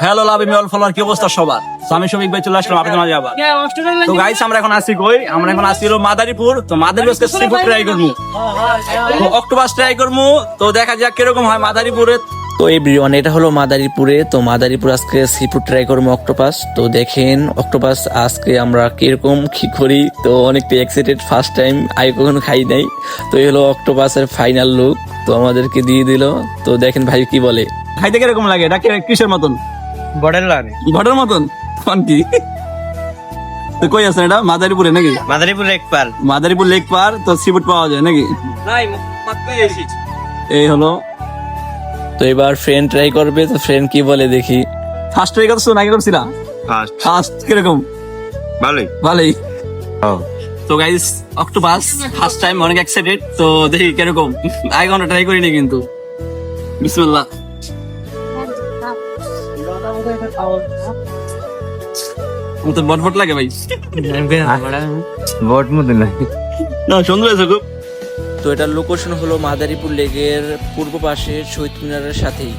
Hello লাভ email follower, কি অবস্থা সবার? তো আমি শফিক ভাই চলে আসলাম আপনাদের মাঝে আবার। তো গাইস আমরা এখন আসি কই? আমরা এখন আসি হলো মাদারীপুর। তো মাদারীপুরকে সি ফুড ট্রাই করবো, তো অক্টোপাস ট্রাই করবো। তো দেখা যাক কিরকম হয় মাদারীপুরে। তো এভরিওয়ান, এটা হলো মাদারীপুরে। তো মাদারীপুর আজকে সি ফুড ট্রাই করবো অক্টোপাস। তো দেখেন অক্টোপাস আজকে আমরা কিরকম কি করি। তো অনেকটা এক্সাইটেড, ফার্স্ট টাইম, আগে কখনো খাই নাই। তো এই হলো অক্টোপাসের ফাইনাল লুক, তো আমাদেরকে দিয়ে দিল। তো দেখেন ভাই কি বলে। খাইতে কিরকম লাগে? এটা কিসের মতন? বর্ডার লাগে, ঘটের মতন কোন কি? তো কই আছেন? এটা মাদারীপুরে নাকি? মাদারীপুর এক পার। মাদারীপুর লেক পার, তো সি ফুড পাওয়া যায় নাকি? এই হলো। তো এবার ফ্রেন্ড ট্রাই করবে, তো ফ্রেন্ড কি বলে দেখি। ফার্স্ট ট্রাই করছো নাকি করছিলা? ফার্স্ট কিরকম? ভালোই। ভালোই। তো গাইস অক্টোপাস ফার্স্ট টাইম, অনেক এক্সাইটেড। তো দেখি কিরকম। আগে কখনো ট্রাই করিনি কিন্তু। বিসমিল্লাহ। তো বটবট লাগে ভাই। বট মতো না, না সুন্দর আছে খুব। তো এটার লোকেশন হলো মাদারীপুর লেকের পূর্ব পাশে শহীদ মিনারের সাথেই।